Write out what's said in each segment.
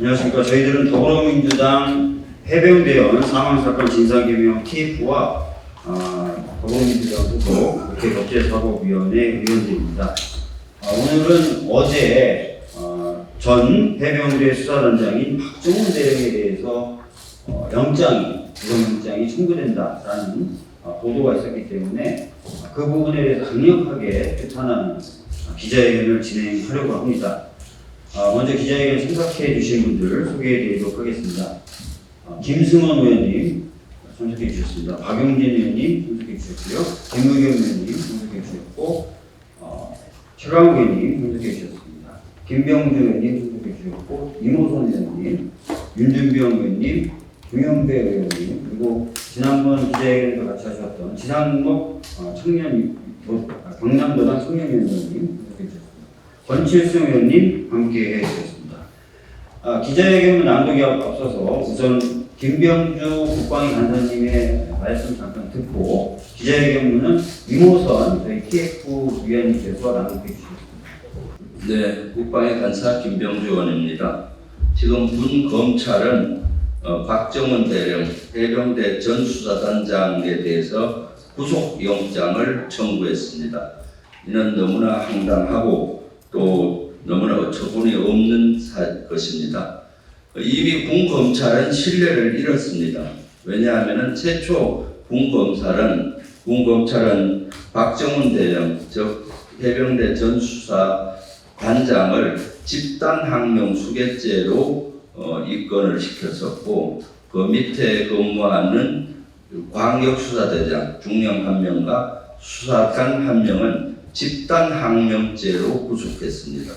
안녕하십니까. 저희들은 더불어민주당 해병대원 사망사건 진상규명 TF와 더불어민주당 소속 국회법제사법위원회 의원들입니다. 오늘은 어제 전 해병대 수사단장인 박정훈 대령에 대해서 구속영장이 청구된다라는 보도가 있었기 때문에 그 부분에 대해서 강력하게 비판하는 기자회견을 진행하려고 합니다. 먼저 기자회견 참석해 주신 분들 소개해 드리도록 하겠습니다. 김승원 의원님 참석해 주셨습니다. 박용진 의원님 참석해 주셨고요. 김의겸 의원님 참석해 주셨고, 최강욱 의원님 참석해 주셨습니다. 김병주 의원님 참석해 주셨고, 이모선 의원님, 윤준병 의원님, 김영배 의원님, 그리고 지난번 기자회견에서 같이 하셨던 지상목 경남도당 청년위원님 참석해 주셨습니다. 권칠승 의원님 함께 해주셨습니다. 기자회견 낭독에 앞서서 우선 김병주 국방위 간사님의 말씀 잠깐 듣고 기자회견문은 이모선 저희 TF 위원님께서 낭독해 주시겠습니다. 네, 국방위 간사 김병주 의원입니다. 지금 군 검찰은 박정훈 대령 해병대 전 수사단장에 대해서 구속영장을 청구했습니다. 이는 너무나 황당하고 또 너무나 어처구니 없는 것입니다. 이미 군 검찰은 신뢰를 잃었습니다. 왜냐하면 최초 군 검찰은 박정훈 대령 즉 해병대 전 수사 단장을 집단항명 수괴죄로 입건을 시켰었고, 그 밑에 근무하는 광역수사대장 중령 1명과 수사관 1명은 집단항명죄로 구속했습니다.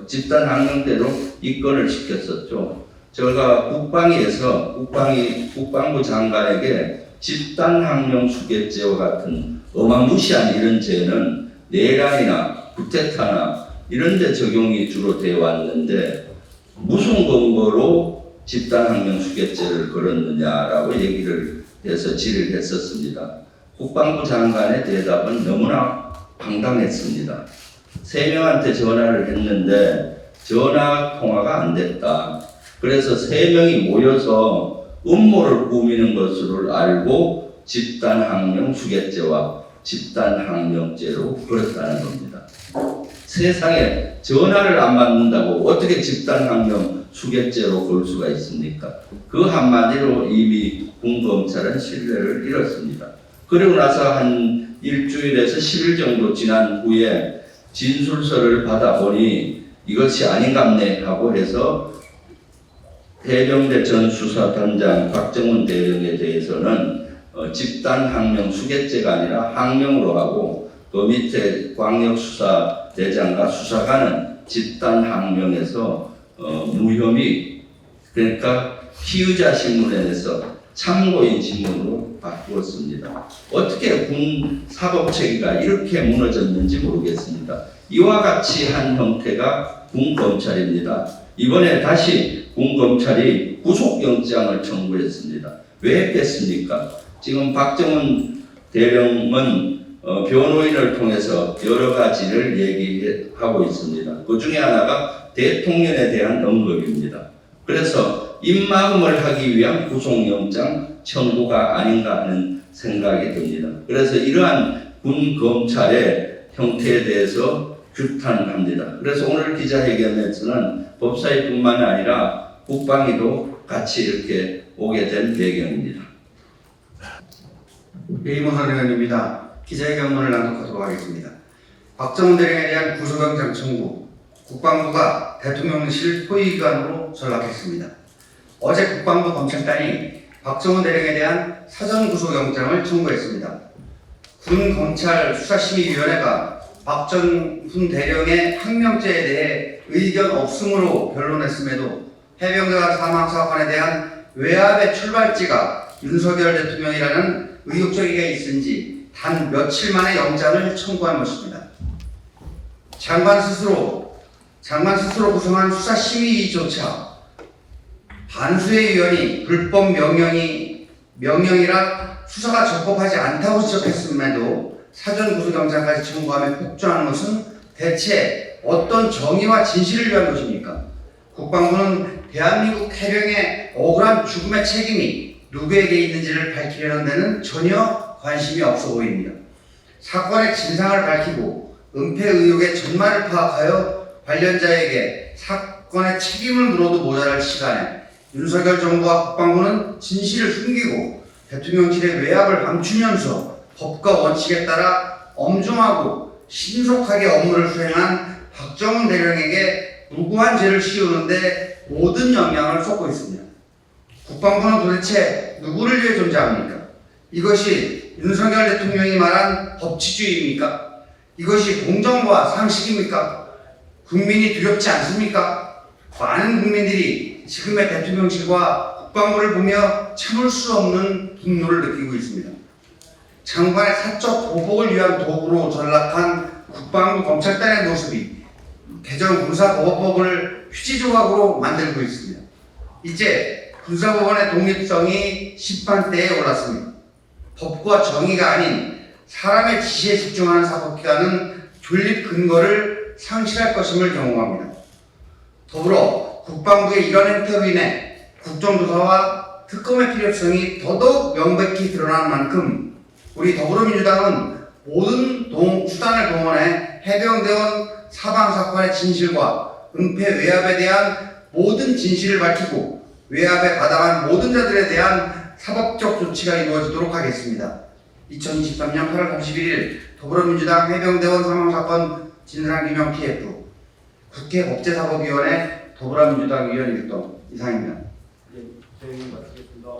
집단항명죄로 입건을 시켰었죠. 제가 국방부 장관에게 집단항명 수괴죄와 같은 어마무시한 이런 죄는 내란이나 쿠데타나 이런 데 적용이 주로 되어 왔는데 무슨 근거로 집단항명 수괴죄를 걸었느냐라고 얘기를 해서 질의를 했었습니다. 국방부 장관의 대답은 너무나 황당했습니다. 3명한테 전화를 했는데 전화 통화가 안 됐다. 그래서 3명이 모여서 음모를 꾸미는 것을 알고 집단항명 수괴죄와 집단항명죄로 걸었다는 겁니다. 세상에 전화를 안 받는다고 어떻게 집단항명 수괴죄로 걸 수가 있습니까? 그 한마디로 이미 군검찰은 신뢰를 잃었습니다. 그리고 나서 한 일주일에서 10일 정도 지난 후에 진술서를 받아보니 이것이 아닌갑네 하고 해서 해병대 전 수사단장 박정훈 대령에 대해서는 집단항명 수괴죄가 아니라 항명으로 하고, 그 밑에 광역수사대장과 수사관은 집단항명에서 무혐의, 그러니까 피의자 신문에서 참고인 신문으로 바꾸었습니다. 어떻게 군 사법체계가 이렇게 무너졌는지 모르겠습니다. 이와 같이 한 형태가 군 검찰입니다. 이번에 다시 군 검찰이 구속영장을 청구했습니다. 왜 했겠습니까? 지금 박정훈 대령은 변호인을 통해서 여러 가지를 얘기하고 있습니다. 그 중에 하나가 대통령에 대한 언급입니다. 그래서 입막음을 하기 위한 구속영장 청구가 아닌가 하는 생각이 듭니다. 그래서 이러한 군 검찰의 형태에 대해서 규탄합니다. 그래서 오늘 기자회견에서는 법사위뿐만 아니라 국방위도 같이 이렇게 오게 된 배경입니다. 이모선 의원입니다. 기자회견문을 낭독하도록 하겠습니다. 박정훈 대령에 대한 구속영장 청구, 국방부가 대통령실 포위기관으로 전락했습니다. 어제 국방부 검찰단이 박정훈 대령에 대한 사전 구속영장을 청구했습니다. 군 검찰 수사심의위원회가 박정훈 대령의 항명죄에 대해 의견 없음으로 변론했음에도 해병대관 사망 사건에 대한 외압의 출발지가 윤석열 대통령이라는 의혹적이가 있은지 단 며칠 만에 영장을 청구한 것입니다. 장관 스스로 구성한 수사심의위조차 반수의 위원이 불법 명령이라 수사가 적법하지 않다고 지적했음에도 사전 구속영장까지 청구하며 폭주하는 것은 대체 어떤 정의와 진실을 위한 것입니까? 국방부는 대한민국 해병의 억울한 죽음의 책임이 누구에게 있는지를 밝히려는 데는 전혀 관심이 없어 보입니다. 사건의 진상을 밝히고 은폐 의혹의 전말을 파악하여 관련자에게 사건의 책임을 물어도 모자랄 시간에 윤석열 정부와 국방부는 진실을 숨기고 대통령실의 외압을 감추면서 법과 원칙에 따라 엄중하고 신속하게 업무를 수행한 박정훈 대령에게 무고한 죄를 씌우는데 모든 영향을 쏟고 있습니다. 국방부는 도대체 누구를 위해 존재합니까? 이것이 윤석열 대통령이 말한 법치주의입니까? 이것이 공정과 상식입니까? 국민이 두렵지 않습니까? 많은 국민들이 지금의 대통령실과 국방부를 보며 참을 수 없는 분노를 느끼고 있습니다. 장관의 사적 보복을 위한 도구로 전락한 국방부 검찰단의 모습이 개정 군사법원을 휴지 조각으로 만들고 있습니다. 이제 군사법원의 독립성이 심판대에 올랐습니다. 법과 정의가 아닌 사람의 지시에 집중하는 사법기관은 존립 근거를 상실할 것임을 경고합니다. 더불어 국방부의 이런 행태로 인해 국정조사와 특검의 필요성이 더더욱 명백히 드러난 만큼 우리 더불어민주당은 모든 수단을 동원해 해병대원 사방사건의 진실과 은폐 외압에 대한 모든 진실을 밝히고 외압에 가담한 모든 자들에 대한 사법적 조치가 이루어지도록 하겠습니다. 2023년 8월 31일 더불어민주당 해병대원 사망사건 진상규명 TF 국회 법제사법위원회 더불어민주당 위원 일동 이상입니다. 네, 대행님 마치겠습니다.